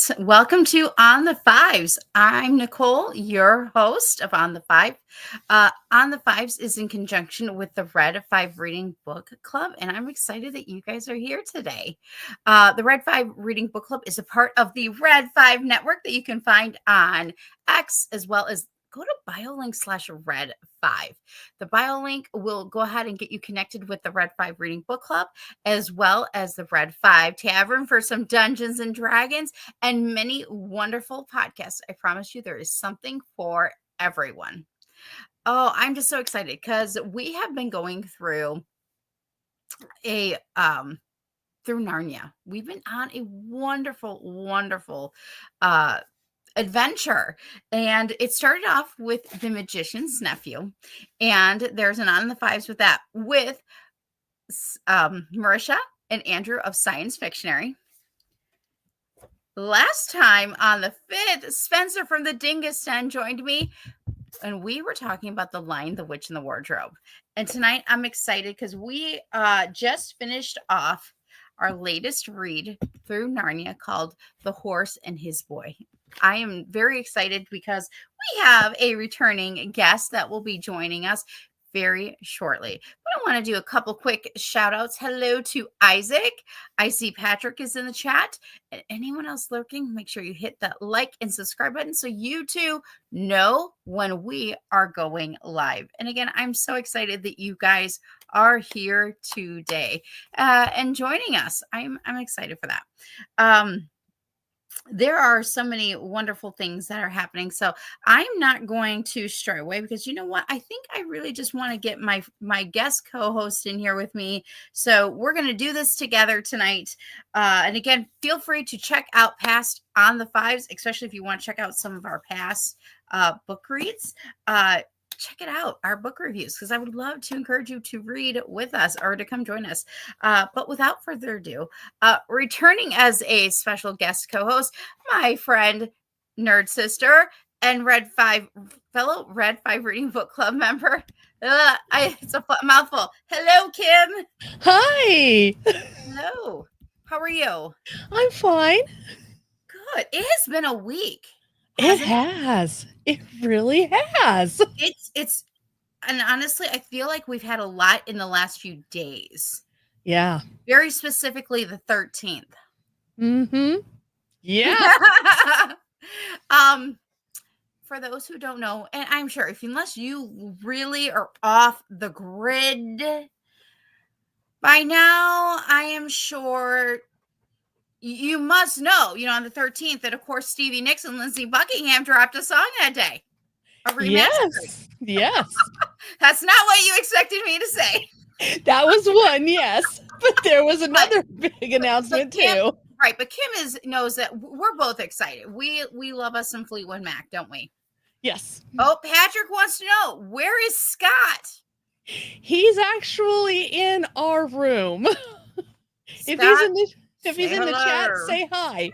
folks. Welcome to On the Fives. I'm Nicole, your host of On the Five. On the Fives is in conjunction with the Red Five Reading Book Club, and I'm excited that you guys are here today. The Red Five Reading Book Club is a part of the Red Five Network that you can find on X, as well as go to biolink/red5. The bio link will go ahead and get you connected with the Red Five Reading Book Club, as well as the Red Five Tavern for some Dungeons and Dragons and many wonderful podcasts. I promise you, there is something for everyone. Oh, I'm just so excited because we have been going through through Narnia. We've been on a wonderful adventure, and it started off with the magician's nephew, and there's an On the Fives with that with Marisha and Andrew of Science Fictionary. Last time on the 5th, Spencer from the Dingus Den joined me, and we were talking about The Lion, the Witch, and the Wardrobe. And tonight I'm excited because we just finished off our latest read through Narnia called The Horse and His Boy. I am very excited because we have a returning guest that will be joining us very shortly. But I want to do a couple quick shout outs. Hello to Isaac. I see Patrick is in the chat. And anyone else lurking, make sure you hit that like and subscribe button so you too know when we are going live. And again, I'm so excited that you guys are here today and joining us. I'm excited for that. There are so many wonderful things that are happening. So I'm not going to stray away because you know what? I think I really just want to get my guest co-host in here with me. So we're going to do this together tonight. And again, feel free to check out past On the Fives, especially if you want to check out some of our past book reads. Check it out, our book reviews, because I would love to encourage you to read with us or to come join us. But without further ado, returning as a special guest co-host, my friend, nerd sister, and fellow Red Five Reading Book Club member. It's a mouthful. Hello, Kim. Hi. Hello. How are you? I'm fine. Good. It has been a week. It has. It really has. It's and honestly, I feel like we've had a lot in the last few days. Yeah. Very specifically the 13th. Mm-hmm. Yeah. For those who don't know, and I'm sure unless you really are off the grid by now, I am sure you must know, on the 13th that, of course, Stevie Nicks and Lindsey Buckingham dropped a song that day. A remaster. Yes. That's not what you expected me to say. That was one, yes. But there was another big announcement too. Right, but Kim knows that we're both excited. We love us some Fleetwood Mac, don't we? Yes. Oh, Patrick wants to know, where is Scott? He's actually in our room. Scott, if he's in the chat, say hi.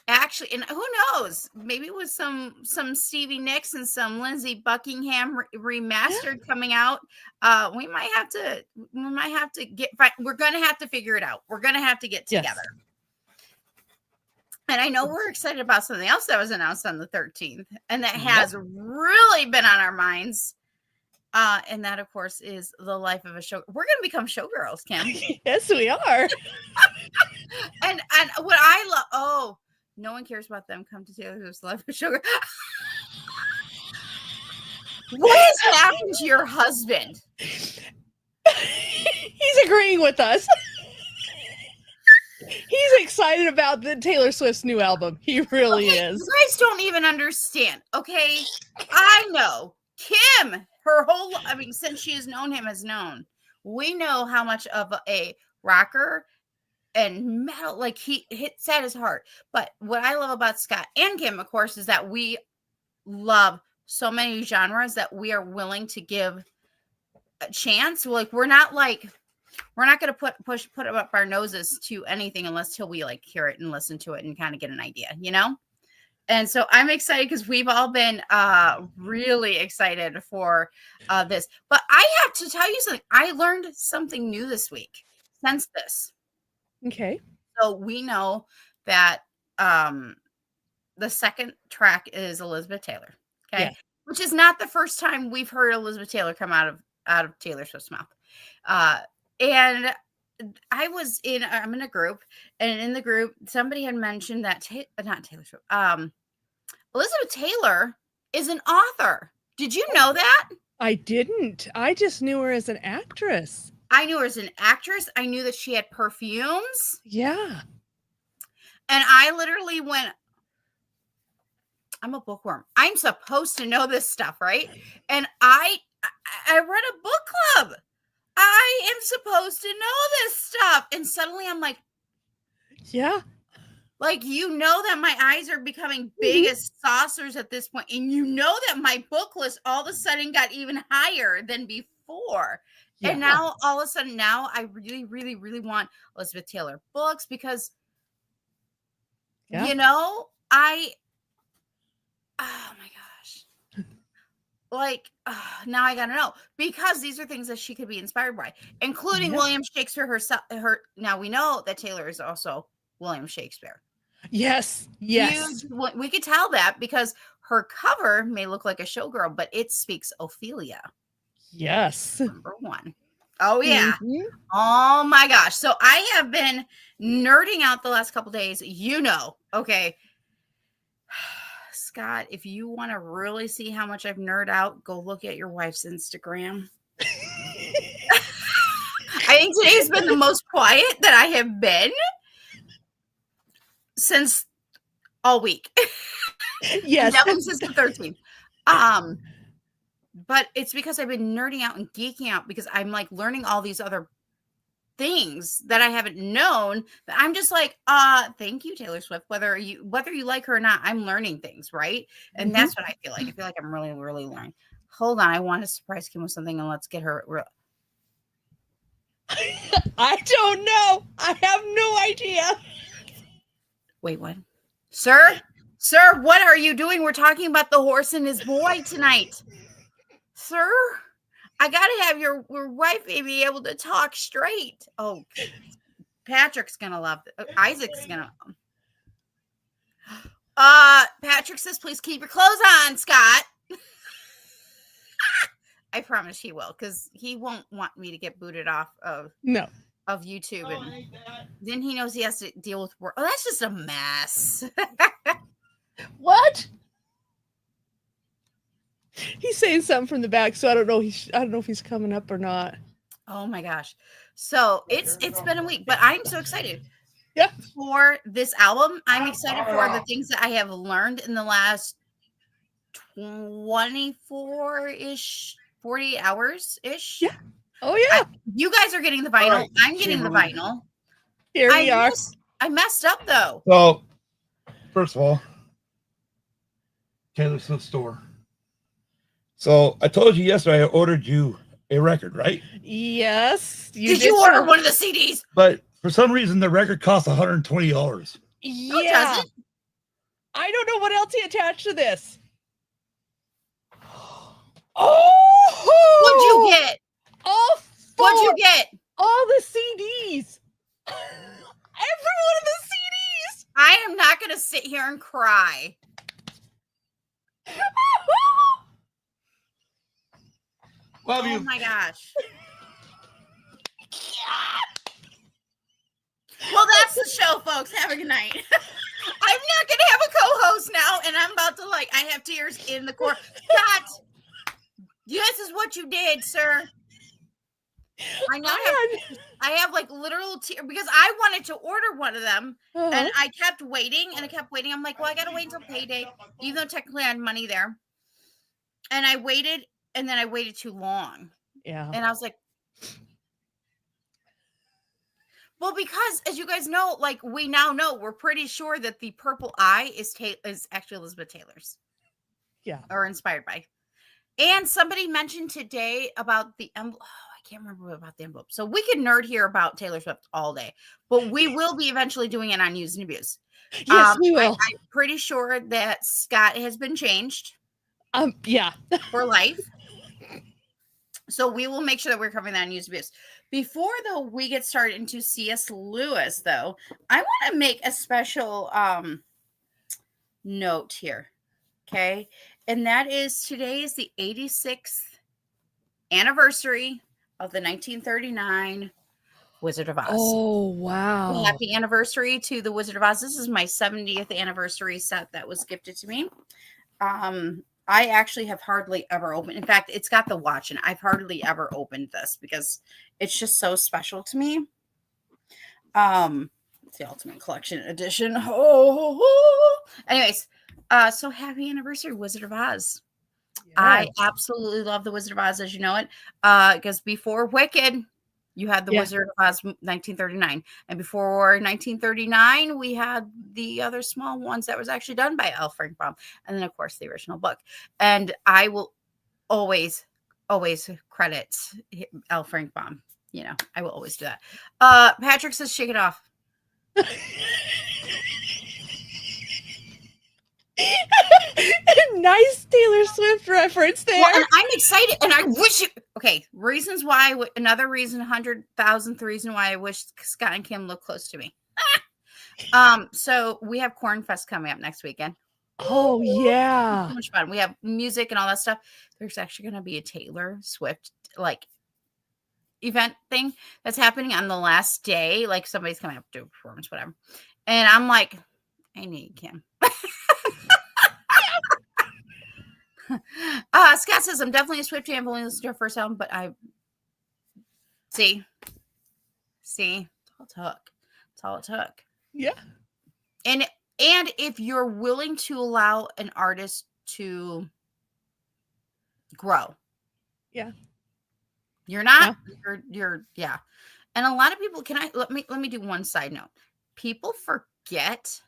Actually, and who knows? Maybe with some Stevie Nicks and some Lindsey Buckingham remastered coming out, we might have to get. We're gonna have to figure it out. We're gonna have to get together. Yes. And I know we're excited about something else that was announced on the 13th, and that has really been on our minds. And that, of course, is The Life of a Show. We're going to become showgirls, Kim. Yes, we are. and what I love, no one cares about them. Come to Taylor's Life of a Showgirl. What has happened to your husband? He's agreeing with us. He's excited about the Taylor Swift's new album. He really is. You guys don't even understand. Okay, I know Kim. Since she has known him, we know how much of a rocker and metal, like he hits at his heart. But what I love about Scott and Kim, of course, is that we love so many genres that we are willing to give a chance. Like we're not going to put up our noses to anything unless till we hear it and listen to it and kind of get an idea, And so I'm excited because we've all been really excited for this. But I have to tell you something. I learned something new this week since this. Okay. So we know that the second track is Elizabeth Taylor. Okay. Yeah. Which is not the first time we've heard Elizabeth Taylor come out of Taylor Swift's mouth. And I'm in a group, and in the group, somebody had mentioned that not Taylor Swift, Elizabeth Taylor is an author. Did you know that? I didn't. I just knew her as an actress. I knew her as an actress. I knew that she had perfumes. Yeah. And I literally went, I'm a bookworm. I'm supposed to know this stuff, right? And I read a book club. I am supposed to know this stuff. And suddenly I'm like, yeah. Like, that my eyes are becoming big as saucers at this point. And that my book list all of a sudden got even higher than before. Yeah. And now all of a sudden I really, really, really want Elizabeth Taylor books because, oh my gosh. Like, now I gotta know, because these are things that she could be inspired by, including William Shakespeare herself. Now we know that Taylor is also William Shakespeare. Yes. We could tell that because her cover may look like a showgirl, but it speaks Ophelia. Yes. Number one. Oh, yeah. Mm-hmm. Oh, my gosh. So I have been nerding out the last couple days. Okay. Scott, if you want to really see how much I've nerded out, go look at your wife's Instagram. I think today's been the most quiet that I have been since all week. Yes. Since the 13th. But it's because I've been nerding out and geeking out because I'm like learning all these other things that I haven't known. That I'm just like, thank you, Taylor Swift. Whether you like her or not, I'm learning things, right? And that's what I feel like. I feel like I'm really, really learning. Hold on, I want to surprise Kim with something, and let's get her. I don't know. I have no idea. Wait, what? Sir, what are you doing? We're talking about the horse and his boy tonight. Sir, I gotta have your wife be able to talk straight. Oh, Patrick's gonna love it. Isaac's gonna. Patrick says, please keep your clothes on, Scott. I promise he will, because he won't want me to get booted off of YouTube. And then he knows he has to deal with work. Oh, that's just a mess. What? He's saying something from the back, so I don't know. I don't know if he's coming up or not. Oh my gosh! So it's been a week, but I'm so excited. Yeah. For this album, I'm excited for the things that I have learned in the last 24-ish, 40 hours-ish. Yeah. Oh yeah. You guys are getting the vinyl. Right. I'm getting the vinyl. Here we are. I messed up though. So, first of all, Taylor Swift store. So I told you yesterday I ordered you a record, right? Yes. Did you order one of the CDs? But for some reason the record costs $120. Yeah. No, it doesn't. I don't know what else he attached to this. Oh! What'd you get? What'd you get? All the CDs. Every one of the CDs. I am not going to sit here and cry. Love you. Oh my gosh. Well, that's the show, folks. Have a good night. I'm not going to have a co-host now, and I'm about to, I have tears in the core. Scott, this is what you did, sir. I have literal tears because I wanted to order one of them, and I kept waiting, I'm like, well, I got to wait until payday, even though technically I had money there. And I waited, and then I waited too long. Yeah. And I was like, well, because as you guys know, we now know, we're pretty sure that the purple eye is actually Elizabeth Taylor's. Yeah. Or inspired by. And somebody mentioned today about the envelope. Oh, I can't remember about the envelope. So we could nerd here about Taylor Swift all day, but we will be eventually doing it on News and Abuse. Yes, we will. I'm pretty sure that Scott has been changed. Yeah. For life. So we will make sure that we're covering that in news abuse. Before though we get started into C.S. Lewis, though, I want to make a special note here. Okay. And that is today is the 86th anniversary of the 1939 Wizard of Oz. Oh, wow. Happy anniversary to the Wizard of Oz. This is my 70th anniversary set that was gifted to me. I actually have hardly ever opened. In fact, it's got the watch, and I've hardly ever opened this because it's just so special to me. It's the Ultimate Collection Edition. Oh, anyways, so happy anniversary, Wizard of Oz. Yes. I absolutely love the Wizard of Oz, as you know it, because before Wicked, you had the Wizard of Oz 1939, and before 1939, we had the other small ones that was actually done by L. Frank Baum, and then of course the original book. And I will always credit L. Frank Baum. You know, I will always do that. Patrick says, "Shake it off." Nice Taylor Swift reference there. Well, and I'm excited, and I wish it. Okay, reasons why. Another reason, 100,000th reason why I wish Scott and Kim look close to me. So we have Corn Fest coming up next weekend. Oh yeah, so much fun. We have music and all that stuff. There's actually going to be a Taylor Swift event thing that's happening on the last day. Like somebody's coming up to do a performance, whatever. And I'm like, I need Kim. Scott says, I'm definitely a Swift fan. I've only listened to her first album, but I see, it's all it took. Yeah. And if you're willing to allow an artist to grow, you're not, you're And a lot of people, let me do one side note. People forget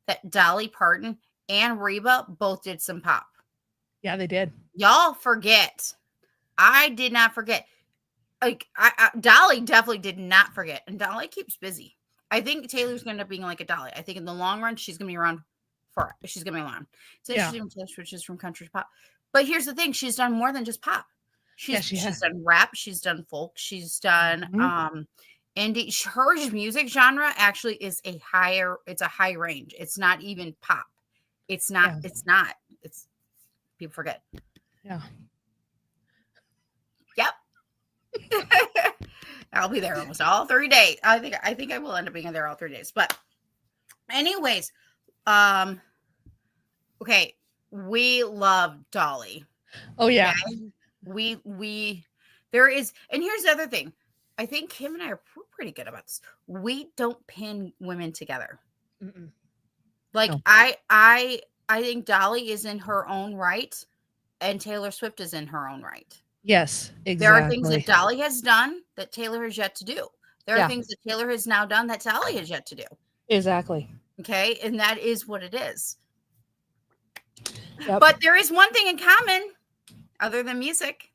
that Dolly Parton and Reba both did some pop. Yeah, they did. Y'all forget. I did not forget. Dolly definitely did not forget. And Dolly keeps busy. I think Taylor's going to end up being like a Dolly. I think in the long run, she's going to be around she's going to be around. So she's doing Taylor switches from country to pop. But here's the thing. She's done more than just pop. She's done rap. She's done folk. She's done indie. Her music genre actually is it's a high range. It's not even pop. It's not. It's people forget. Yeah. Yep. I'll be there almost all 3 days. I think I will end up being there all 3 days. But anyways, okay, we love Dolly. Oh yeah. Okay? There is, and here's the other thing. I think Kim and I are pretty good about this. We don't pin women together. Mm-mm. Like no. I think Dolly is in her own right, and Taylor Swift is in her own right. Yes, exactly. There are things that Dolly has done that Taylor has yet to do. There are things that Taylor has now done that Dolly has yet to do. Exactly. Okay, and that is what it is. Yep. But there is one thing in common, other than music.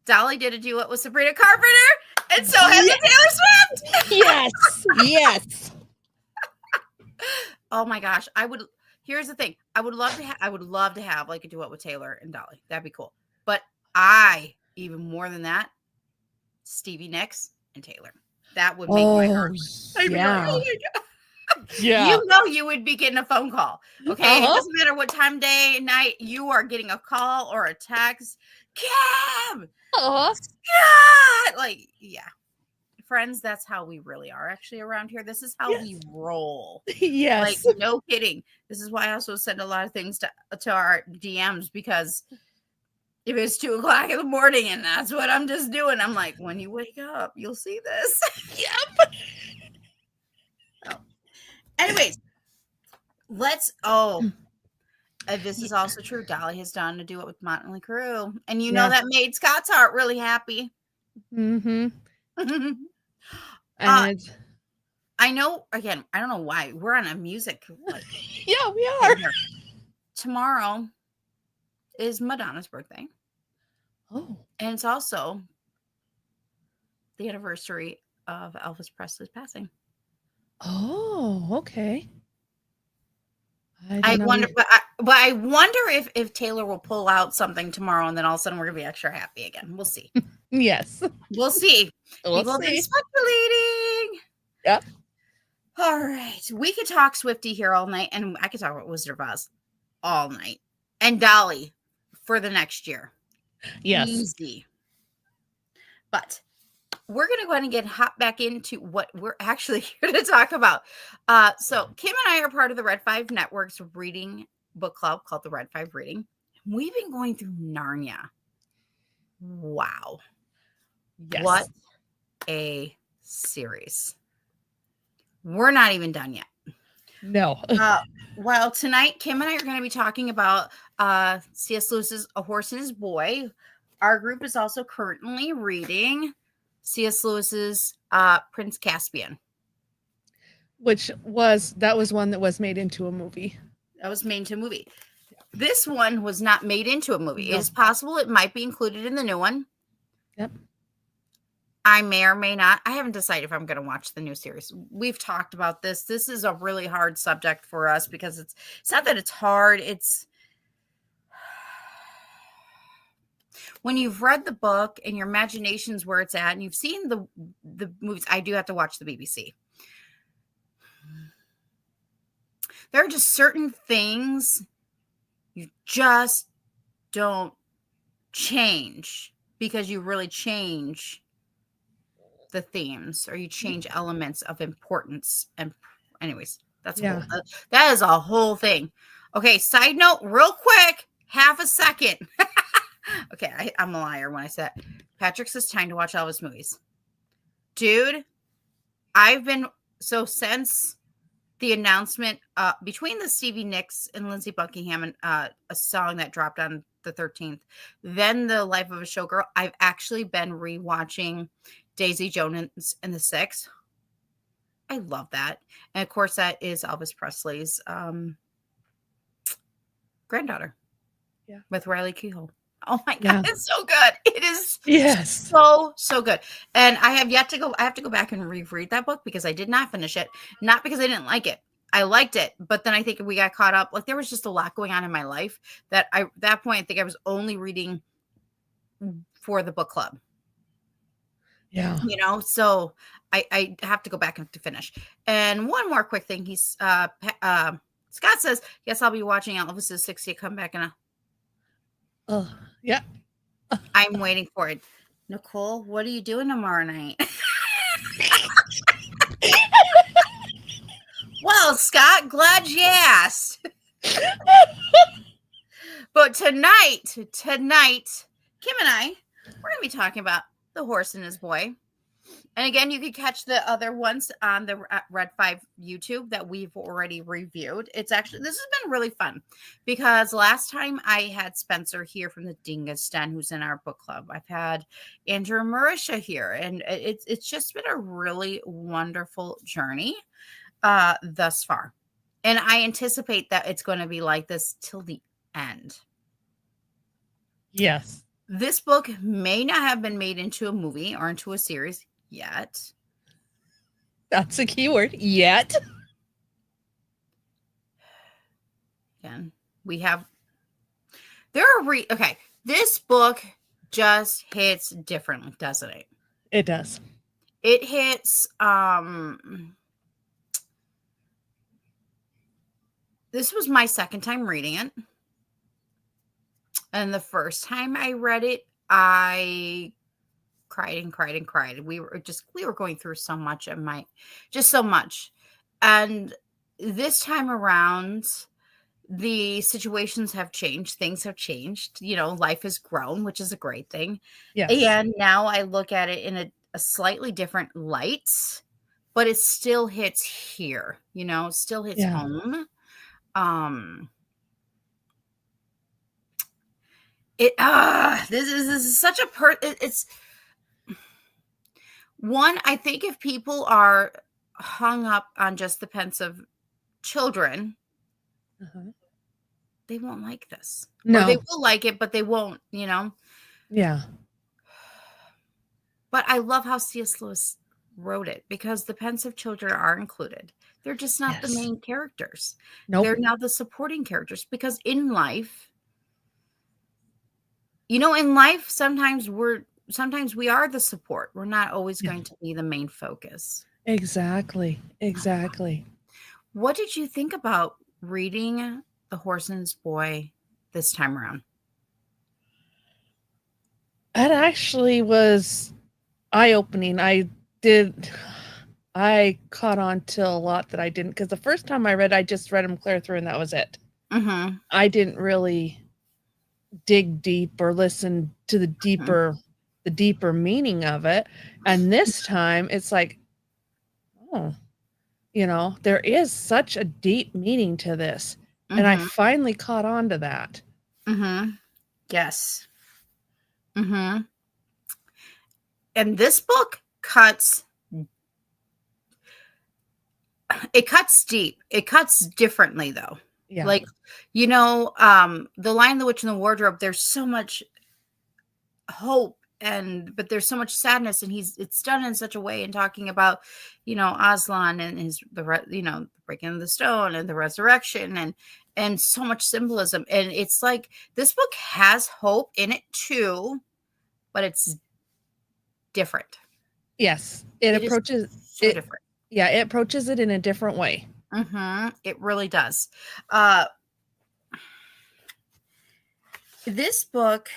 Dolly did a duet with Sabrina Carpenter, and so has Taylor Swift. Yes. Oh my gosh, here's the thing. I would love to have like a duet with Taylor and Dolly. That'd be cool. But even more than that, Stevie Nicks and Taylor. That would make my heart. I'd be like, oh my God. Yeah. You know you would be getting a phone call. Okay. It doesn't matter what time, day, night, you are getting a call or a text. Kim! Scott! Like, yeah. Friends, that's how we really are actually around here. This is how we roll. Yes. Like, no kidding. This is why I also send a lot of things to our DMs, because if it's 2:00 in the morning and that's what I'm just doing, I'm like, when you wake up, you'll see this. Yep. Oh. Anyways, this is also true. Dolly has done to do it with Motley Crue. And you know that made Scott's heart really happy. Mm-hmm. And I know, again, I don't know why. We're on a music. Yeah, we are. Tomorrow is Madonna's birthday. Oh. And it's also the anniversary of Elvis Presley's passing. Oh, okay. I wonder, but But I wonder if Taylor will pull out something tomorrow, and then all of a sudden we're gonna be extra happy again. We'll see. Yes. We'll see. We'll People have been see. speculating. Yep. All right, we could talk Swifty here all night, and I could talk about Wizard of Oz all night, and Dolly for the next year. Yes. Easy. But we're going to go ahead and get hop back into what we're actually here to talk about. So Kim and I are part of the Red 5 Network's reading book club called the Red 5 Reading. We've been going through Narnia. Wow. Yes. What a series. We're not even done yet. No. Well, tonight, Kim and I are going to be talking about C.S. Lewis's A Horse and His Boy. Our group is also currently reading C.S. Lewis's Prince Caspian. That was one that was made into a movie. That was made into a movie. This one was not made into a movie. No. It is possible it might be included in the new one. Yep. I may or may not. I haven't decided if I'm going to watch the new series. We've talked about this. This is a really hard subject for us because it's not that it's hard. It's when you've read the book and your imagination's where it's at and you've seen the movies. I do have to watch the BBC. There are just certain things you just don't change because you really change the themes or you change elements of importance. And anyways, that is a whole thing. Okay, side note, real quick, half a second. Okay, I'm a liar when I said Patrick says time to watch Elvis movies. Dude, since the announcement between the Stevie Nicks and Lindsey Buckingham and a song that dropped on the 13th, then the Life of a Showgirl, I've actually been rewatching Daisy Jones and the Six. I love that. And of course, that is Elvis Presley's granddaughter. Yeah. With Riley Keough. Oh my God, it's so good. It is so good. And I have to go back and reread that book because I did not finish it. Not because I didn't like it. I liked it, but then I think we got caught up. Like there was just a lot going on in my life that that point I think I was only reading for the book club. Yeah. You know, so I have to go back to finish. And one more quick thing. Scott says, yes, I'll be watching Elvis's 60th comeback and yeah. I'm waiting for it. Nicole, what are you doing tomorrow night? Well, Scott, glad you asked. But tonight, Kim and I, we're going to be talking about The Horse and His Boy. And again, you can catch the other ones on the Red 5 YouTube that we've already reviewed. This has been really fun because last time I had Spencer here from the Dingus Den, who's in our book club. I've had Andrew and Marisha here, and it's just been a really wonderful journey thus far. And I anticipate that it's going to be like this till the end. Yes. This book may not have been made into a movie or into a series yet. That's a keyword. Yet. Again, we have. Okay, this book just hits differently, doesn't it? It does. It hits. This was my second time reading it, and the first time I read it, I cried and cried and cried. We were going through so much so much. And this time around, the situations have changed. Things have changed. You know, life has grown, which is a great thing. Yes. And now I look at it in a slightly different light, but it still hits here, you know, still hits home. This is such a it's one. I think if people are hung up on just the pensive children, they won't like this. No, or they will like it, but they won't. You know. Yeah. But I love how C.S. Lewis wrote it because the pensive children are included. They're just not the Yes. main characters. Nope. They're now the supporting characters because in life, in life, sometimes we are the support. We're not always Yeah. going to be the main focus. Exactly. Exactly. What did you think about reading The Horson's Boy this time around? That actually was eye-opening. I caught on to a lot that I didn't, because the first time I just read them clear through and that was it. Mm-hmm. I didn't really dig deep or listen to the deeper meaning of it. And this time it's like, oh, there is such a deep meaning to this. And I Mm-hmm. finally caught on to that. Mm-hmm. Yes. Mm-hmm. And this book cuts deep. It cuts differently though. Yeah. Like, The Lion, the Witch, and the Wardrobe, there's so much hope but there's so much sadness, and it's done in such a way in talking about, Aslan and the breaking of the stone and the resurrection and so much symbolism. And it's like this book has hope in it too, but it's different. Yes. It approaches so it. different. Yeah, it approaches it in a different way. Mm-hmm. It really does. This book,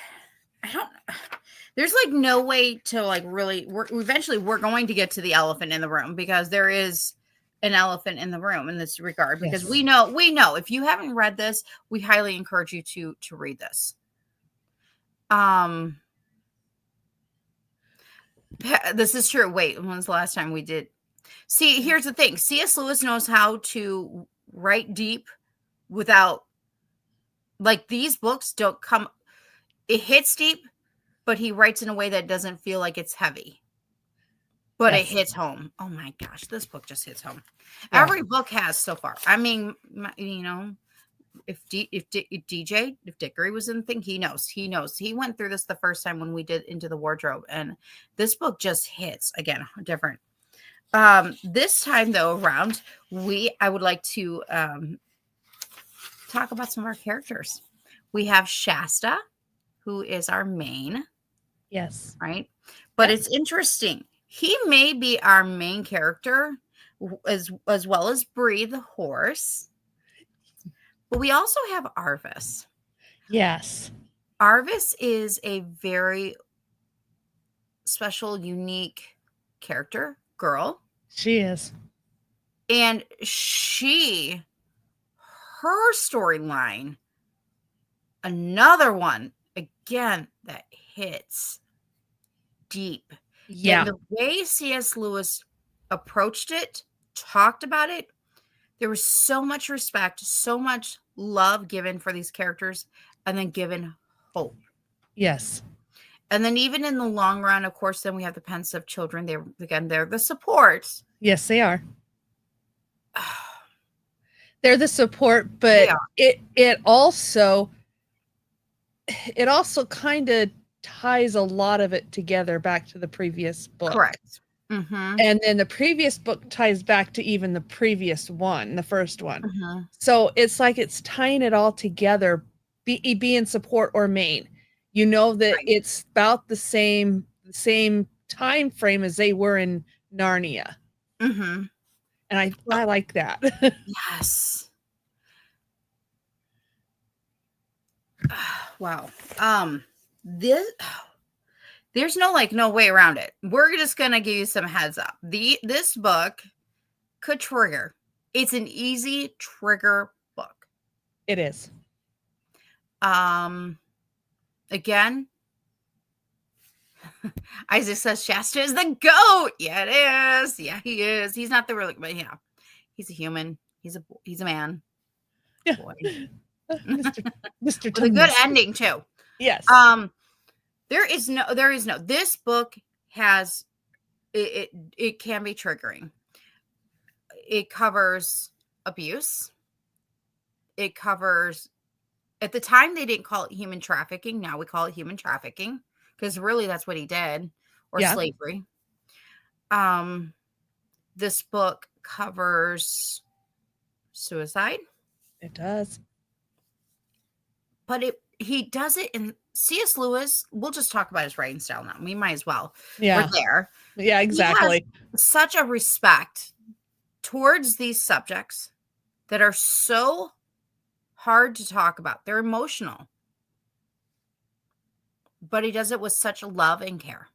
there's like no way to like really we're going to get to the elephant in the room, because there is an elephant in the room in this regard, because Yes. we know if you haven't read this, we highly encourage you to read this. This is true. Wait, when was the last time we did? See, here's the thing. C.S. Lewis knows how to write deep without, like, these books don't come, it hits deep, but he writes in a way that doesn't feel like it's heavy. But Yes. it hits home. Oh my gosh, this book just hits home. Yeah. Every book has so far. I mean, if Dickory was in the thing, he knows. He went through this the first time when we did Into the Wardrobe, and this book just hits again different. This time though around, I would like to talk about some of our characters. We have Shasta, who is our main. Yes. Right? But It's interesting. He may be our main character as well as Bree the horse. But we also have Arvis. Yes. Arvis is a very special, unique character, girl. She is. And her storyline, another one, again, that hits deep. Yeah. And the way C.S. Lewis approached it, talked about it, there was so much respect, so much love given for these characters, and then given hope. Yes. And then even in the long run, of course, then we have the pensive children. They're the support. Yes, they are. They're the support, but it also kind of ties a lot of it together back to the previous book. Correct. Mm-hmm. And then the previous book ties back to even the previous one, the first one. Mm-hmm. So it's like it's tying it all together, be in support or main. You know that Right. It's about the same time frame as they were in Narnia. Mm-hmm. And I like that. Yes. Wow. There's no way around it. We're just gonna give you some heads up. This book could trigger. It's an easy trigger book. It is. Again, Isaac says Shasta is the goat. Yeah, it is. Yeah, he is. He's not the real, but yeah, he's a human. He's a man. Yeah. Boy. Mr. With a good ending too. Yes. There is no. This book has it can be triggering. It covers abuse. It covers, at the time they didn't call it human trafficking. Now we call it human trafficking, because really that's what he did, or slavery. um this book covers suicide, It does. but he does it in C.S. Lewis. We'll just talk about his writing style now. We might as well. We're Yeah. there. Yeah, He has exactly. such a respect towards these subjects that are so hard to talk about. They're emotional, but he does it with such love and care.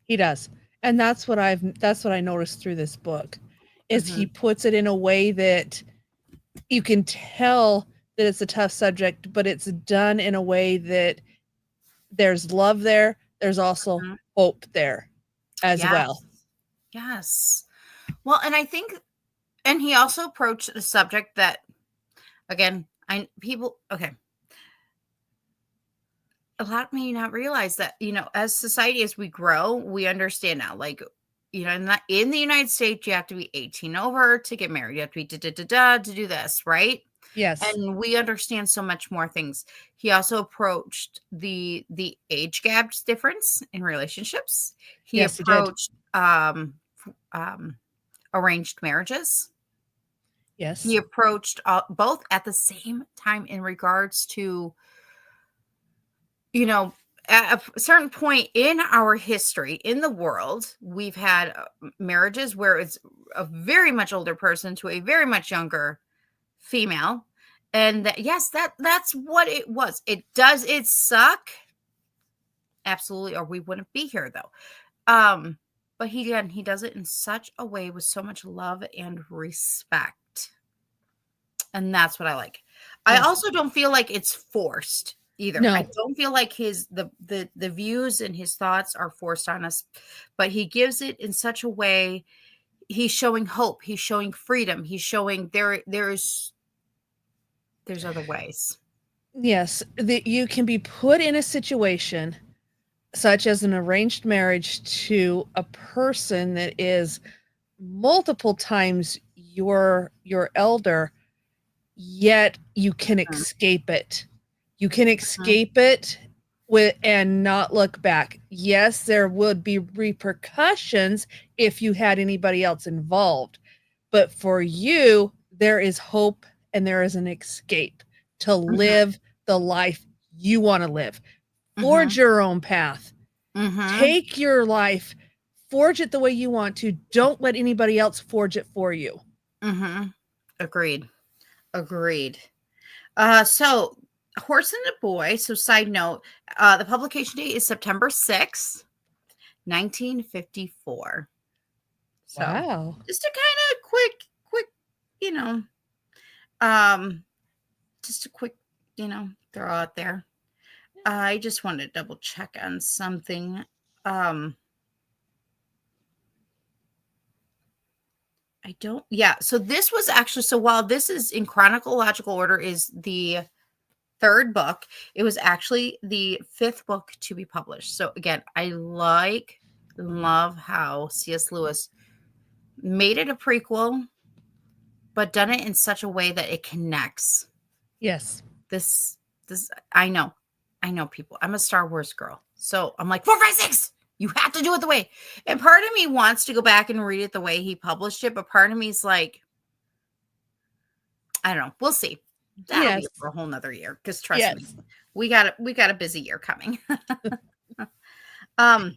He does. And that's what I noticed through this book is he Mhm. puts it in a way that you can tell that it's a tough subject, but it's done in a way that there's love there. There's also Mhm. hope there as Yes. well. Yes. Well, and I think, and he also approached a subject that, again, okay, a lot may not realize that, as society, as we grow, we understand now, like, in the United States, you have to be 18 over to get married. You have to be to do this, right? Yes. And we understand so much more things. He also approached the age gaps difference in relationships. He Yes, he did. approached arranged marriages. Yes. He approached both at the same time in regards to, at a certain point in our history in the world, we've had marriages where it's a very much older person to a very much younger female. And yes, that's what it was. It suck? Absolutely, or we wouldn't be here though. But he does it in such a way with so much love and respect. And that's what I like. I Yes. also don't feel like it's forced either. No. I don't feel like the views and his thoughts are forced on us, but he gives it in such a way. He's showing hope. He's showing freedom. He's showing there's other ways. Yes, that you can be put in a situation such as an arranged marriage to a person that is multiple times your elder, yet you can Mhm, escape it. You can mhm, escape it with and not look back. Yes, there would be repercussions if you had anybody else involved, but for you there is hope and there is an escape to mhm, live the life you want to live. Forge mhm, your own path. mhm, Take your life, forge it the way you want to. Don't let anybody else forge it for you. mhm. Agreed. Agreed. So Horse and a Boy. So side note, the publication date is September 6th, 1954. So Wow. just a kind of quick, you know, um, just a quick, throw out there. I just wanted to double check on something. Um, I don't, yeah. So this was actually, so while this is in chronological order, is the third book, it was actually the fifth book to be published. So again, I love how C.S. Lewis made it a prequel, but done it in such a way that it connects. Yes. This, I know people. I'm a Star Wars girl. So I'm like, 456, you have to do it the way. And part of me wants to go back and read it the way he published it, but part of me is like, I don't know. We'll see. That'll be Yes. for a whole nother year. Because trust me, Yes. we got a busy year coming. um,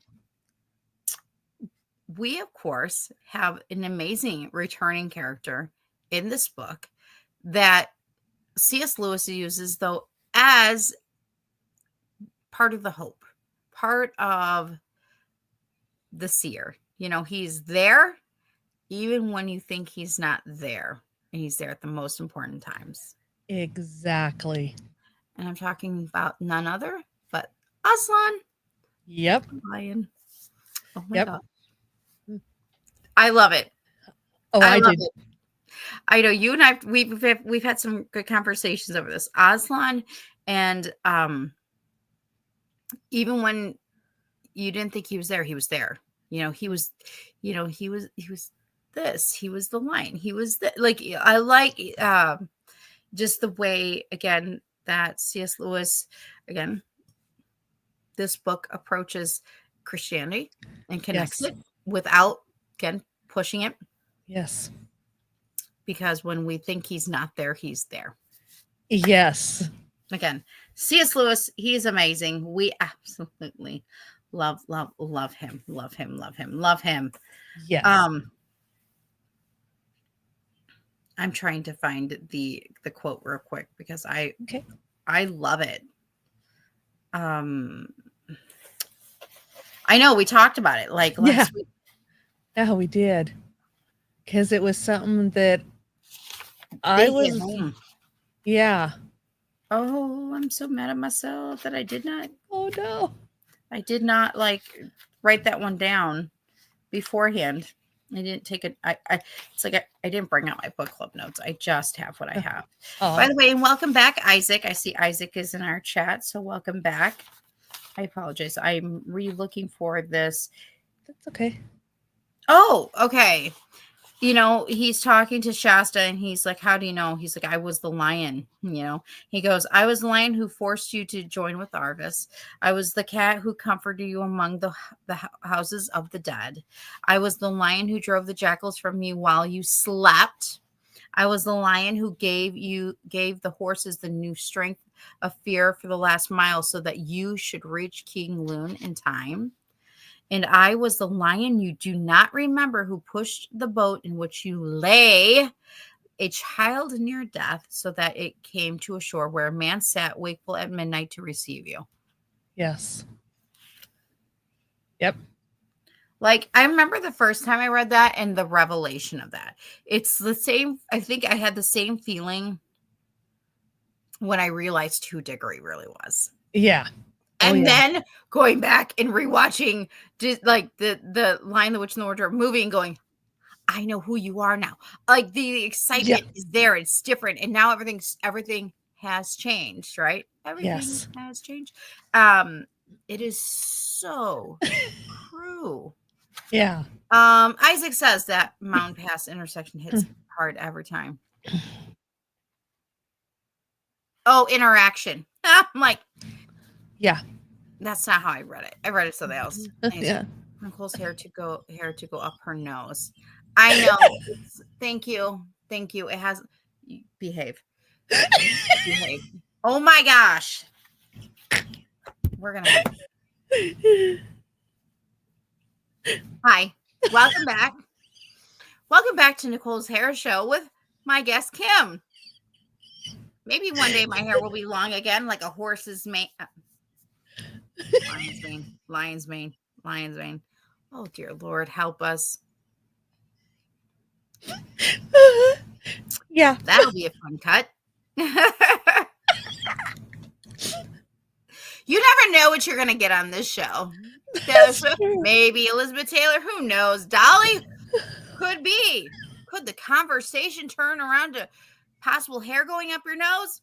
we of course have an amazing returning character in this book that C.S. Lewis uses though as part of the hope, part of the seer. He's there even when you think he's not there. And he's there at the most important times. Exactly. And I'm talking about none other but Aslan Yep. Lion. Oh my Yep. God. I love it. Oh, I I love did. it. I know you and I we've had some good conversations over this. Aslan, and even when you didn't think he was there, he was there. He was, he was this. He was the lion. He was like I like just the way again that C.S. Lewis again this book approaches Christianity and connects Yes. it without again, pushing it, Yes. because when we think he's not there, he's there. Yes. Again, C.S. Lewis, he's amazing. We absolutely love him. Love him. Yes. I'm trying to find the quote real quick because I Okay. love it. I know we talked about it like last week. Yeah, we did. Because it was something that I They hit was, home. yeah. Oh, I'm so mad at myself that I did not Oh no. like write that one down beforehand. I didn't take it. It's like I didn't bring out my book club notes. I just have what I have. By the way, and welcome back, Isaac. I see Isaac is in our chat, so welcome back. I apologize. I'm re-looking for this. That's okay. Oh, okay. You know, he's talking to Shasta and he's like, how do you know? He's like, I was the lion. You know, he goes, I was the lion who forced you to join with Arvis. I was the cat who comforted you among the houses of the dead. I was the lion who drove the jackals from you while you slept. I was the lion who gave the horses the new strength of fear for the last mile so that you should reach King Loon in time. And I was the lion you do not remember who pushed the boat in which you lay, a child near death, so that it came to a shore where a man sat wakeful at midnight to receive you. Yes. Yep. Like, I remember the first time I read that and the revelation of that. It's the same. I think I had the same feeling when I realized who Diggory really was. Yeah. And then going back and rewatching like the Lion, the Witch, and the Wardrobe movie and going, I know who you are now. Like the excitement is there. It's different. And now everything has changed, right? Everything has changed. It is so true. Yeah. Isaac says that Mountain Pass intersection hits hard every time. Oh, interaction. I'm like, yeah. That's not how I read it. I read it something else. Yeah. Nicole's hair to go up her nose. I know. Thank you. It has behave. Oh my gosh. We're gonna Hi. Welcome back. Welcome back to Nicole's Hair Show with my guest Kim. Maybe one day my hair will be long again, like a horse's mane. Lion's mane. Oh dear Lord, help us. Yeah. That'll be a fun cut. You never know what you're going to get on this show. Maybe Elizabeth Taylor, who knows? Dolly could be. Could the conversation turn around to possible hair going up your nose?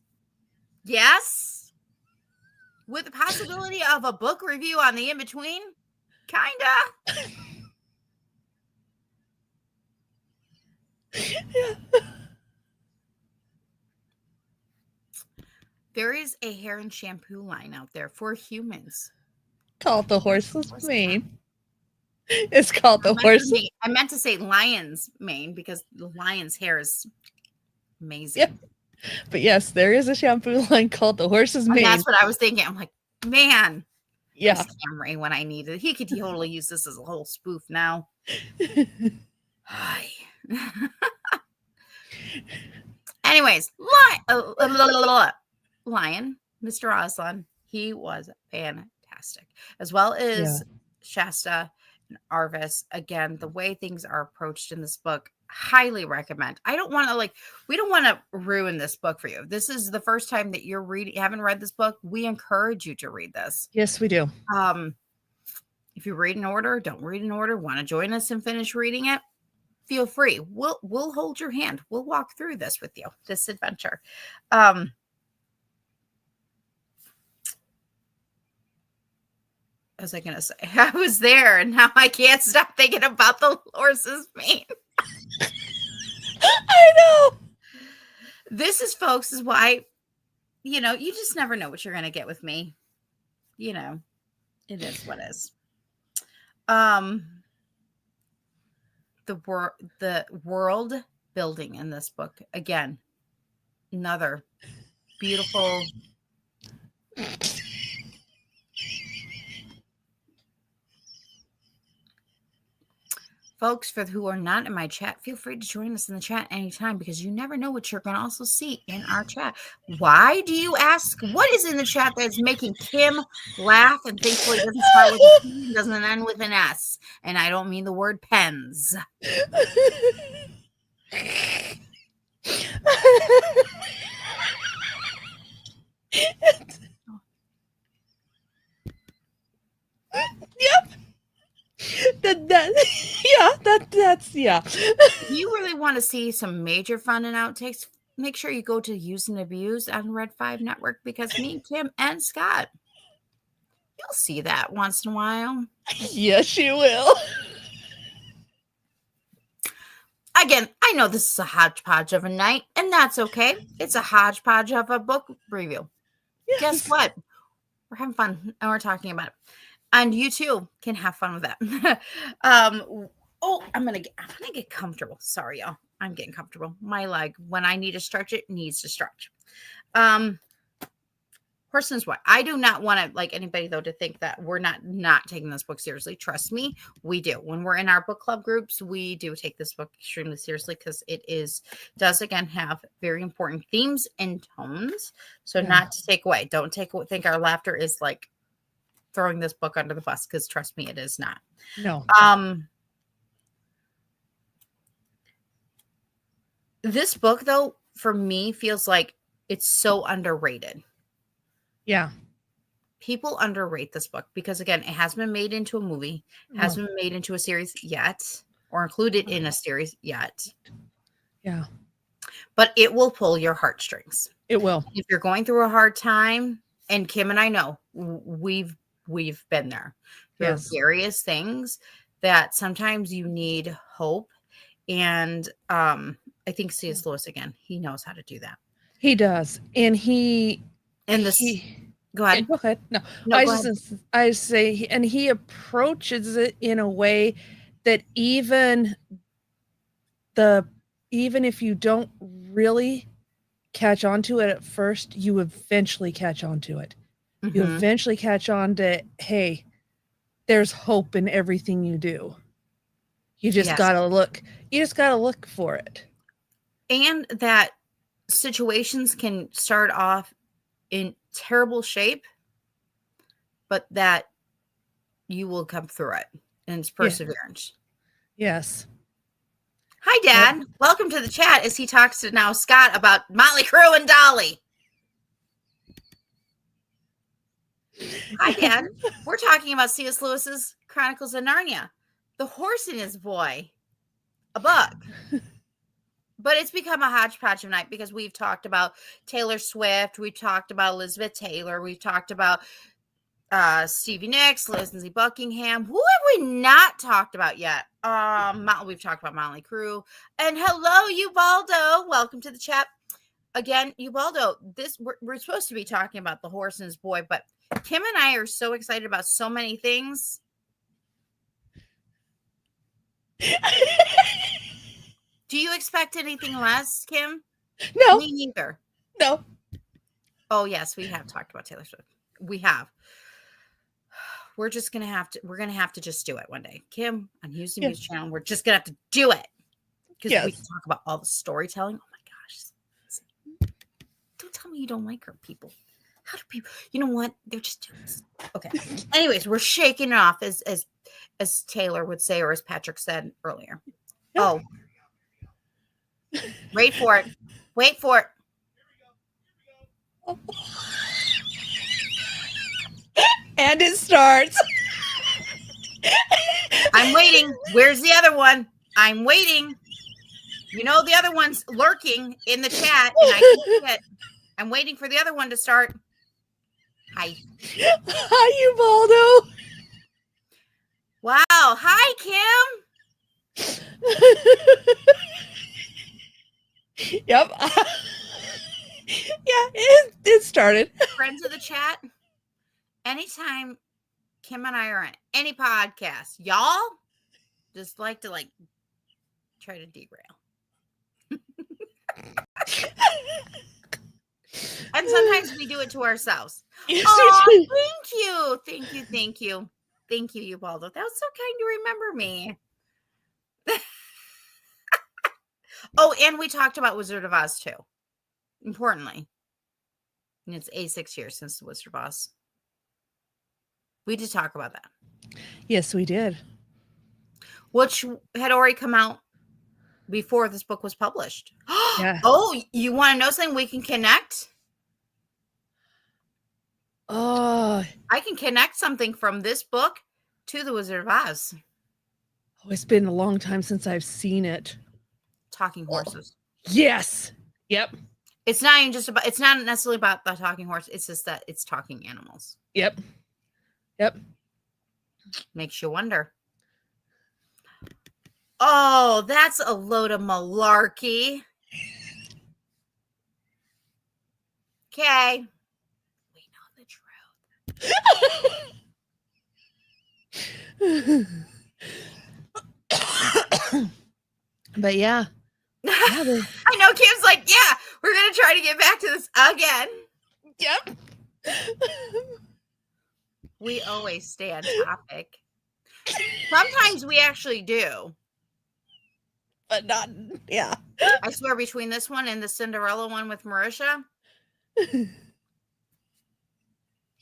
Yes. With the possibility of a book review on the in-between? Kinda. Yeah. There is a hair and shampoo line out there for humans. Called the horse's mane. It's called the horse. I meant to say lion's mane because the lion's hair is amazing. Yep. But yes, there is a shampoo line called the horse's mane. And that's what I was thinking. I'm like, man. Yeah. Camry when I need it. He could totally use this as a whole spoof now. Hi. Anyways, Lion, Mr. Aslan, he was fantastic, as well as Shasta and Arvis. Again, the way things are approached in this book, highly recommend. I don't want to we don't want to ruin this book for you. If this is the first time that you're haven't read this book, we encourage you to read this. Yes, we do. If you read in order, don't read in order, want to join us and finish reading it, feel free. We'll hold your hand. We'll walk through this with you, this adventure. What was I going to say? I was there and now I can't stop thinking about the horse's mane. I know. This is, folks, is why, you just never know what you're going to get with me. It is what is. the world building in this book. Again, another beautiful. Folks, for who are not in my chat, feel free to join us in the chat anytime because you never know what you're going to also see in our chat. Why do you ask? What is in the chat that's making Kim laugh? And thankfully, it doesn't start with a P, doesn't end with an S. And I don't mean the word pens. Yep. That's yeah. If you really want to see some major fun and outtakes, make sure you go to Use and Abuse on Red 5 Network because me, Kim, and Scott, you'll see that once in a while. Yes, you will. Again, I know this is a hodgepodge of a night, and that's okay. It's a hodgepodge of a book review. Yes. Guess what? We're having fun, and we're talking about it. And you too can have fun with that. I'm gonna get comfortable. Sorry, y'all. I'm getting comfortable. My leg, when I need to stretch it, needs to stretch. Horse and What? I do not want to like anybody though to think that we're not taking this book seriously. Trust me, we do. When we're in our book club groups, we do take this book extremely seriously because it does again have very important themes and tones. So not to take away. Don't think our laughter is like throwing this book under the bus because trust me, it is not. No. This book though, for me, feels like it's so underrated. Yeah. People underrate this book because again, it hasn't been made into a movie, hasn't been made into a series yet, or included in a series yet. Yeah. But it will pull your heartstrings. It will. If you're going through a hard time, and Kim and I know we've been there. There are various things that sometimes you need hope. And I think C.S. Lewis, again, he knows how to do that. He does. And go ahead. Go ahead. No, I say, and he approaches it in a way that even if you don't really catch on to it at first, you eventually catch on to it. Mm-hmm. You eventually catch on to, hey, there's hope in everything you do. You just gotta look. You just gotta look for it. And that situations can start off in terrible shape, but that you will come through it. And it's perseverance. Yes. Hi, Dad. Yep. Welcome to the chat as he talks to now Scott about Motley Crue and Dolly. Hi, Dad. We're talking about C.S. Lewis's Chronicles of Narnia. The Horse and His Boy. A book. But it's become a hodgepodge of night because we've talked about Taylor Swift. We've talked about Elizabeth Taylor. We've talked about Stevie Nicks, Lindsey Buckingham. Who have we not talked about yet? We've talked about Motley Crue. And hello, Ubaldo. Welcome to the chat. Again, Ubaldo, we're supposed to be talking about The Horse and His Boy, but Kim and I are so excited about so many things. Do you expect anything less, Kim? No. Me neither. No. Oh, yes, we have talked about Taylor Swift. We have. We're going to have to just do it one day. Kim, on Houston News Channel, we're just going to have to do it. Because we can talk about all the storytelling. Oh my gosh. Don't tell me you don't like her, people. How do people, you know what? They're just doing this. Okay. Anyways, we're shaking it off as Taylor would say, or as Patrick said earlier. Yep. Oh. Wait for it. Wait for it. And it starts. I'm waiting. Where's the other one? I'm waiting. You know the other one's lurking in the chat, and I can see it. I'm waiting for the other one to start. Hi. Hi, Ubaldo. Wow. Hi, Kim. Yep. It started. Friends of the chat, anytime Kim and I are on any podcast, y'all just like to try to derail. And sometimes we do it to ourselves. Yes, Oh, we do. thank you. Thank you. Thank you. Thank you, Ubaldo. That was so kind to remember me. Oh, and we talked about Wizard of Oz too. Importantly. And it's 86 years since the Wizard of Oz. We did talk about that. Yes, we did. Which had already come out before this book was published. Yeah. Oh, you want to know something? We can connect? Oh, I can connect something from this book to the Wizard of Oz. it's been a long time since I've seen it. Talking horses. Yes. Yep. It's not even just about, it's not necessarily about the talking horse. It's just that it's talking animals. Yep. Yep. Makes you wonder. Oh, that's a load of malarkey. Okay. We know the truth. But yeah. I know Kim's like, yeah, we're going to try to get back to this again. Yep. We always stay on topic. Sometimes we actually do. But not, yeah. I swear between this one and the Cinderella one with Marisha.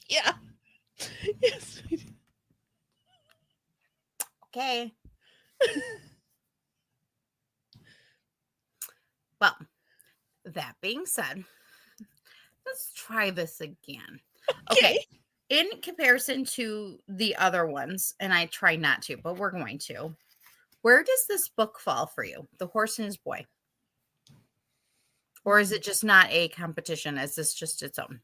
Yeah. Yes, we do. Okay. Well, that being said, let's try this again. Okay. In comparison to the other ones, and I try not to, but we're going to. Where does this book fall for you? The Horse and His Boy? Or is it just not a competition? Is this just its own?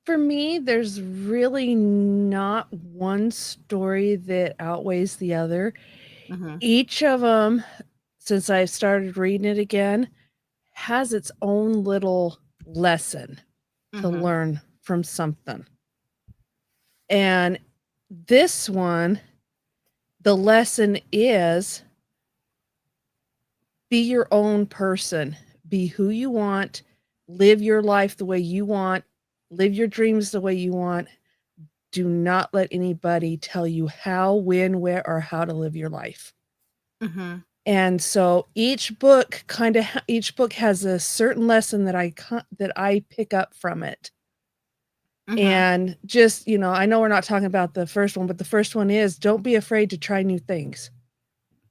For me, there's really not one story that outweighs the other. Mm-hmm. Each of them, since I've started reading it again, has its own little lesson to learn from something. And this one, the lesson is be your own person, be who you want, live your life the way you want, live your dreams the way you want. Do not let anybody tell you how, when, where, or how to live your life. Mm-hmm. And so each book has a certain lesson that I pick up from it. Mm-hmm. And just, I know we're not talking about the first one, but the first one is don't be afraid to try new things.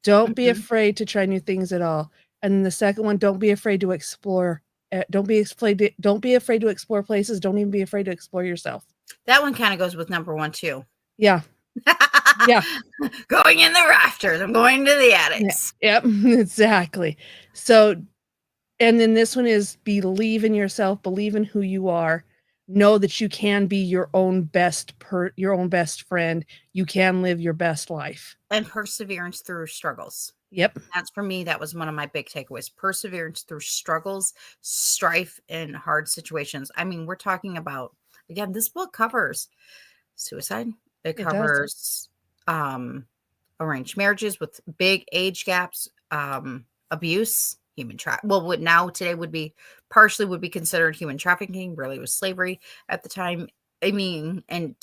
Don't be afraid to try new things at all. And then the second one, don't be afraid to explore. Don't be afraid to explore places. Don't even be afraid to explore yourself. That one kind of goes with number one too. Yeah. Yeah. Going in the rafters. I'm going to the attics. Yep, exactly. So, and then this one is believe in yourself, believe in who you are. Know that you can be your own best friend. You can live your best life. And perseverance through struggles. Yep. That's for me. That was one of my big takeaways. Perseverance through struggles, strife, and hard situations. I mean, we're talking about, again, this book covers suicide. It covers arranged marriages with big age gaps, abuse, human trafficking. Well, what now today would be considered human trafficking. Really was slavery at the time. I mean, and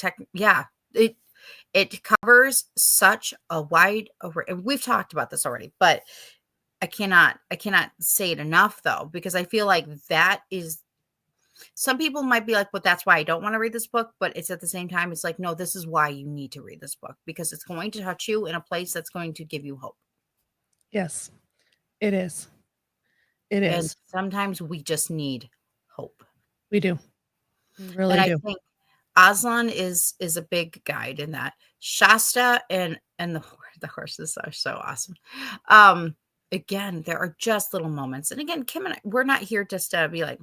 it covers such a wide array. We've talked about this already, but I cannot say it enough though, because I feel like that is, some people might be like, well, that's why I don't want to read this book. But it's at the same time, it's like, no, this is why you need to read this book, because it's going to touch you in a place that's going to give you hope. Yes, it is. It is. And sometimes we just need hope. We do. We really do. I think Aslan is a big guide in that. Shasta and the horses are so awesome. Again, there are just little moments. And again, Kim and I, we're not here just to be like,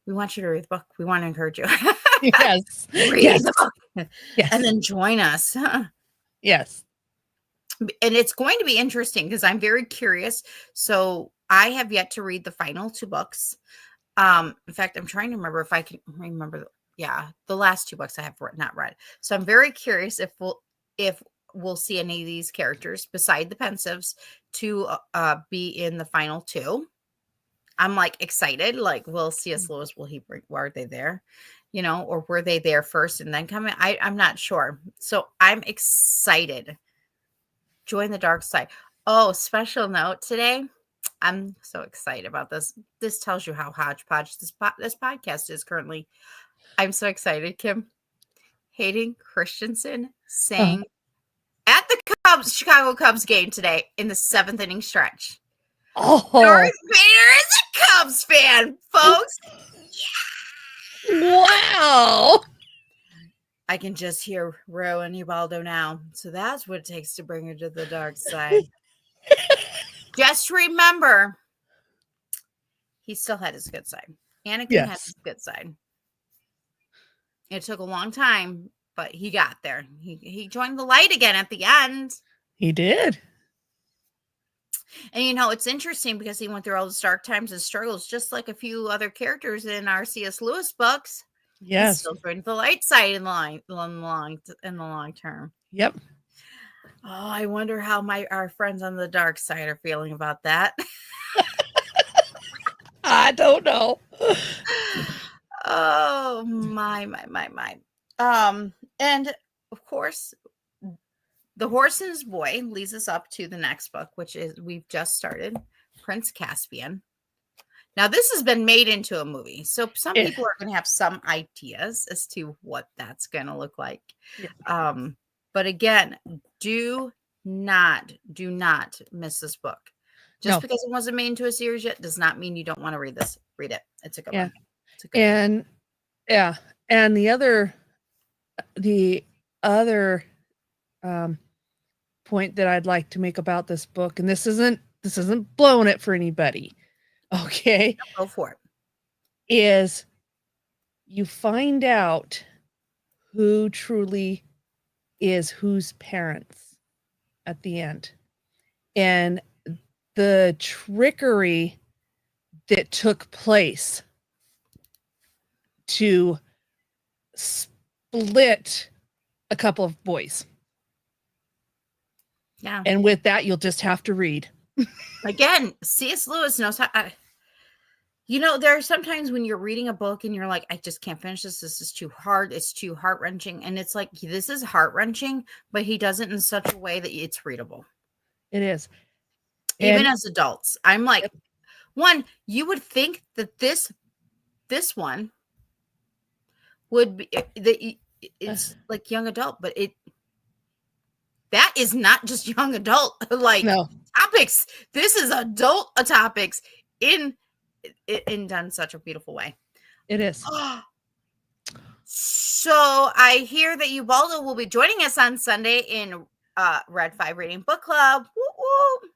we want you to read the book. We want to encourage you. Yes. Read the book. Yes. And then join us. Yes. And it's going to be interesting because I'm very curious. So I have yet to read the final two books. In fact, I'm trying to remember if I can remember. The last two books I have not read. So I'm very curious if we'll see any of these characters beside the pensives to be in the final 2. I'm like excited. Like, will C.S. Lewis, will he bring, were they there? You know, or were they there first and then come in? I'm not sure. So I'm excited. Join the dark side. Oh, special note today. I'm so excited about this. This tells you how hodgepodge this podcast is currently. I'm so excited, Kim. Hayden Christensen sang at the Chicago Cubs game today in the 7th inning stretch. Oh, Darth Vader is a Cubs fan, folks. wow. I can just hear Ro and Ubaldo now. So that's what it takes to bring her to the dark side. Just remember, he still had his good side. Anakin had his good side. It took a long time, but he got there. He joined the light again at the end. He did. And, you know, it's interesting because he went through all the dark times and struggles, just like a few other characters in our C.S. Lewis books. Yes. He still joined the light side in the long term. Yep. Oh, I wonder how our friends on the dark side are feeling about that. I don't know. Oh, my. And of course, The Horse and His Boy leads us up to the next book, which is we've just started, Prince Caspian. Now, this has been made into a movie, so some people are going to have some ideas as to what that's going to look like. Yeah. But again, do not miss this book. Just because it wasn't made into a series yet does not mean you don't want to read this. Read it. It's a good one. It's a good one. And the other point that I'd like to make about this book, and this isn't blowing it for anybody, okay? Go for it. Is you find out who truly is whose parents at the end. And the trickery that took place to split a couple of boys. Yeah. And with that, you'll just have to read. Again, C.S. Lewis knows how. You know, there are sometimes when you're reading a book and you're like, I just can't finish this. This is too hard. It's too heart-wrenching. And it's like, this is heart-wrenching, but he does it in such a way that it's readable. It is. Even as adults. I'm like, one, you would think that this one would be, it's like young adult, but that is not just young adult topics. This is adult topics in done such a beautiful way. It is. So I hear that Ubaldo will be joining us on Sunday in Red 5 Reading Book Club. Woo-woo.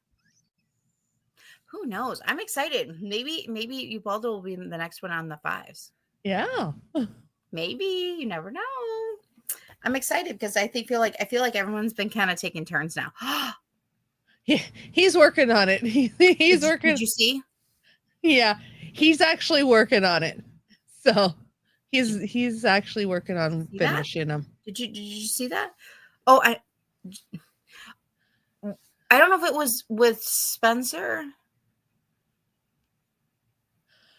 Who knows? I'm excited. Maybe Ubaldo will be the next one on the 5s. Yeah. Maybe. You never know. I'm excited because I feel like everyone's been kind of taking turns now. He's working on it. He's working. Did you see? Yeah, he's actually working on it. So he's actually working on finishing them. Did you see that? Oh, I don't know if it was with Spencer.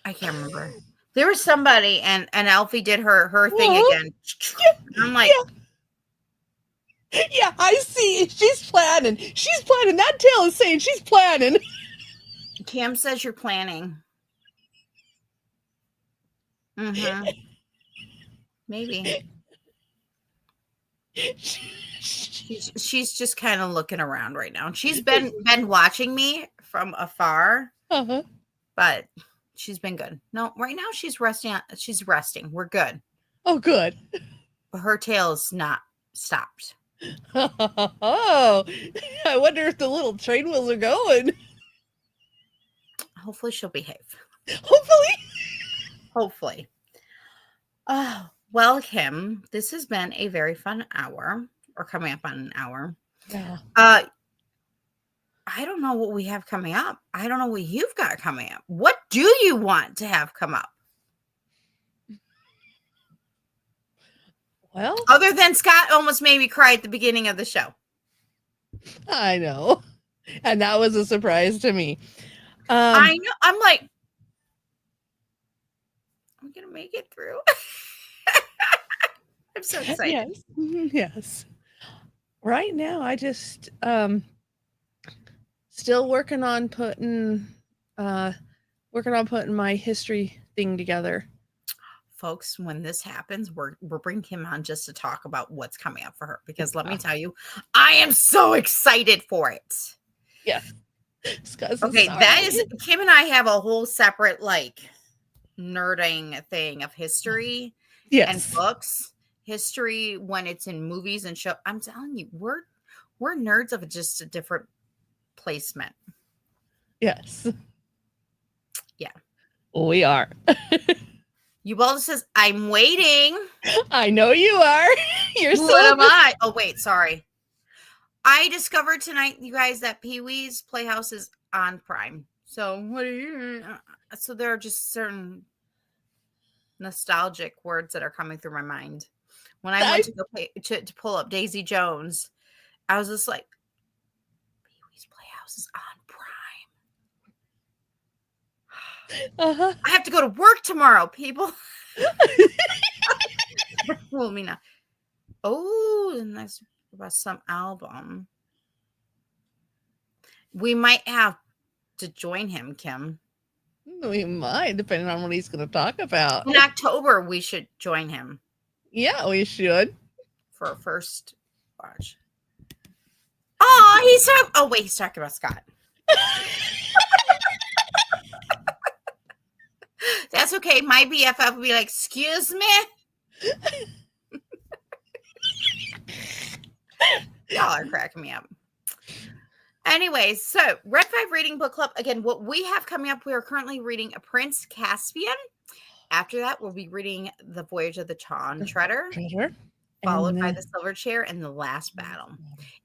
I can't remember. There was somebody and Alfie did her thing again. Yeah, I'm like, yeah, I see. She's planning. That tail is saying she's planning. Cam says you're planning. Mm-hmm. Maybe. She's just kind of looking around right now. She's been watching me from afar, but she's been good. No, right now she's resting. She's resting. We're good. Oh, good. But her tail is not stopped. Oh, I wonder if the little train wheels are going. Hopefully she'll behave. Hopefully. Oh, well, Kim, this has been a very fun hour, or coming up on an hour. Yeah. I don't know what we have coming up. I don't know what you've got coming up. What do you want to have come up? Well, other than Scott almost made me cry at the beginning of the show. I know. And that was a surprise to me. I know. I'm like, I'm gonna make it through. I'm so excited. Yes. Yes. Right now I just still working on putting my history thing together. Folks, when this happens, we're bringing Kim on just to talk about what's coming up for her, because let me tell you, I am so excited for it. Yeah. Okay, that is, Kim and I have a whole separate like nerding thing of history and books. History when it's in movies and show. I'm telling you, we're nerds of just a different placement. Yes. Yeah. We are. Ubalda says, I'm waiting. I know you are. You're What so am I? Oh, wait, sorry. I discovered tonight, you guys, that Pee-wee's Playhouse is on Prime. So what are you? So there are just certain nostalgic words that are coming through my mind. When I went to go to pull up Daisy Jones, I was just like, Pee-wee's Playhouse is on Prime. Uh-huh. I have to go to work tomorrow, people. Well, me not. Oh, and that's about some album. We might have to join him, Kim. We might, depending on what he's going to talk about. In October, we should join him. Yeah, we should. For a first watch. Oh, he's talking. Oh, wait, he's talking about Scott. That's okay. My BFF would be like, excuse me? Y'all are cracking me up. Anyways, so Red 5 Reading Book Club. Again, what we have coming up, we are currently reading A Prince Caspian. After that, we'll be reading The Voyage of the Chawn Treader, followed by The Silver Chair and The Last Battle.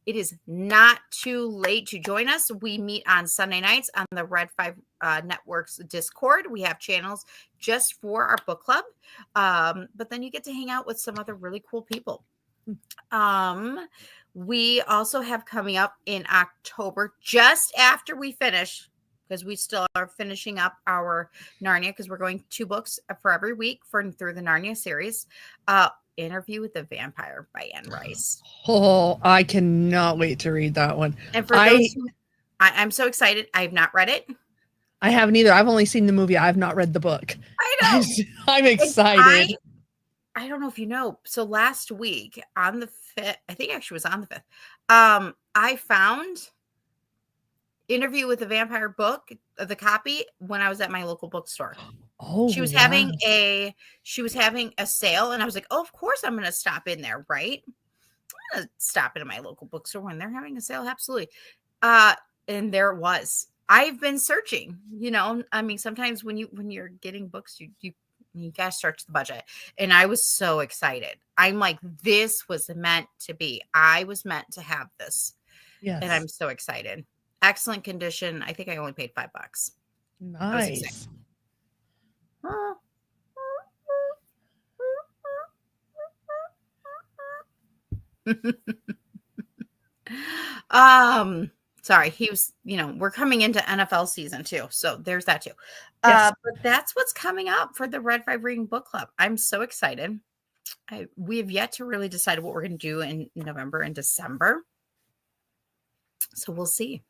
It is not too late to join us. We meet on Sunday nights on the Red 5 Network's Discord. We have channels just for our book club. But then you get to hang out with some other really cool people. We also have coming up in October, just after we finish, because we still are finishing up our Narnia, because we're going 2 books for every week through the Narnia series. Interview with the Vampire by Anne Rice. Oh, I cannot wait to read that one. And for those who, I'm so excited. I have not read it. I haven't either. I've only seen the movie. I've not read the book. I know. I'm excited. I don't know if you know. So last week on the 5th, I think actually was on the 5th, I found Interview with the Vampire book, the copy, when I was at my local bookstore. Oh, she was having a sale, and I was like, oh, of course I'm going to stop in there, right? I'm going to stop into my local bookstore when they're having a sale. Absolutely. And there it was. I've been searching, I mean, sometimes when you're getting books, you gotta stretch the budget. And I was so excited. I'm like, this was meant to be. I was meant to have this. Yes. And I'm so excited. Excellent condition. I think I only paid $5. Nice. Sorry, he was, we're coming into NFL season too. So there's that too. Yes. But that's what's coming up for the Red 5 Reading Book Club. I'm so excited. We have yet to really decide what we're going to do in November and December. So we'll see.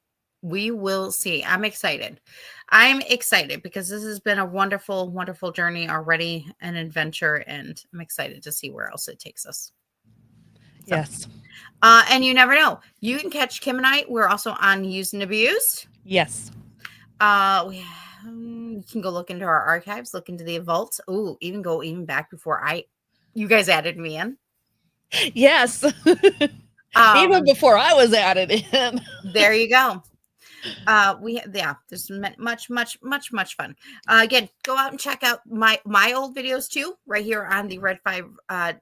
We will see. I'm excited. I'm excited because this has been a wonderful, wonderful journey already, an adventure, and I'm excited to see where else it takes us. So, yes. And you never know. You can catch Kim and I. We're also on Used and Abused. Yes. You can go look into our archives, look into the vaults. Oh, even back before you guys added me in. Yes. Even before I was added in. There you go. There's much fun. Again, go out and check out my old videos too, right here on the Red 5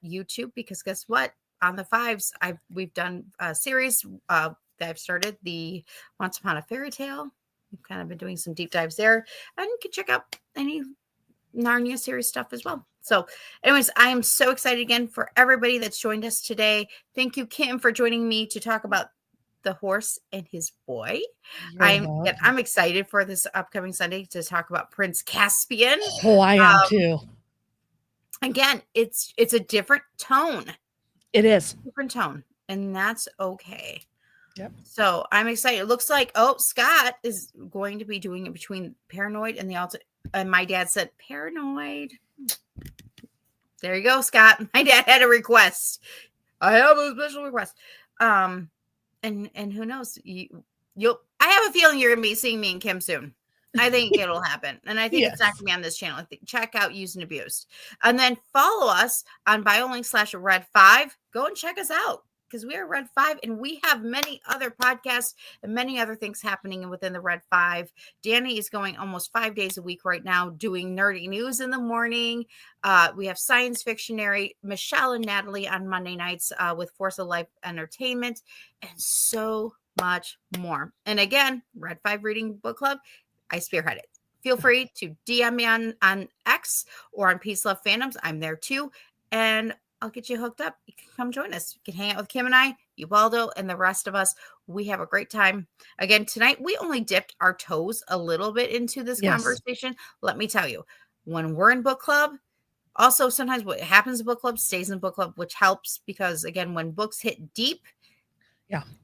YouTube, because guess what? On the 5s, we've done a series that I've started, the Once Upon a Fairy Tale. We've kind of been doing some deep dives there, and you can check out any Narnia series stuff as well. So anyways, I am so excited again for everybody that's joined us today. Thank you, Kim, for joining me to talk about the horse and his boy. You're welcome. I'm excited for this upcoming Sunday to talk about Prince Caspian. Oh, I am too. Again, it's a different tone. It is. Different tone. And that's okay. Yep. So I'm excited. It looks like Scott is going to be doing it between Paranoid and the Alta. And my dad said Paranoid. There you go, Scott. My dad had a request. I have a special request. And who knows? You'll. I have a feeling you're gonna be seeing me and Kim soon. I think it'll happen, and I think it's not gonna be on this channel. I think check out Used and Abused, and then follow us on BioLink/Red5. Go and check us out because we are Red 5, and we have many other podcasts and many other things happening within the Red 5. Danny is going almost 5 days a week right now, doing nerdy news in the morning. We have Science Fictionary, Michelle and Natalie on Monday nights with Force of Life Entertainment, and so much more. And again, Red 5 Reading Book Club, I spearhead it. Feel free to DM me on X or on Peace Love Fandoms. I'm there too. And I'll get you hooked up. You can come join us. You can hang out with Kim and I, Ubaldo, and the rest of us. We have a great time. Again, tonight, we only dipped our toes a little bit into this conversation. Let me tell you, when we're in book club, also sometimes what happens in book club stays in book club, which helps because, again, when books hit deep,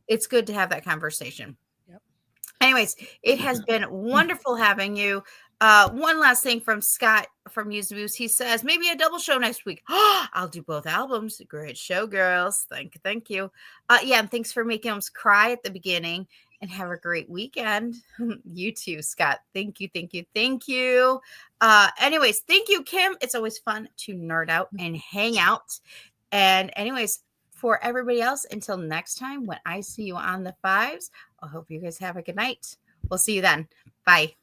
it's good to have that conversation. Anyways, it has been wonderful having you. One last thing from Scott from Used and Abused. He says, maybe a double show next week. I'll do both albums. Great show, girls. Thank you. Yeah, and thanks for making us cry at the beginning. And have a great weekend. You too, Scott. Thank you. Anyways, thank you, Kim. It's always fun to nerd out and hang out. And anyways, for everybody else, until next time, when I see you on the 5s, I hope you guys have a good night. We'll see you then. Bye.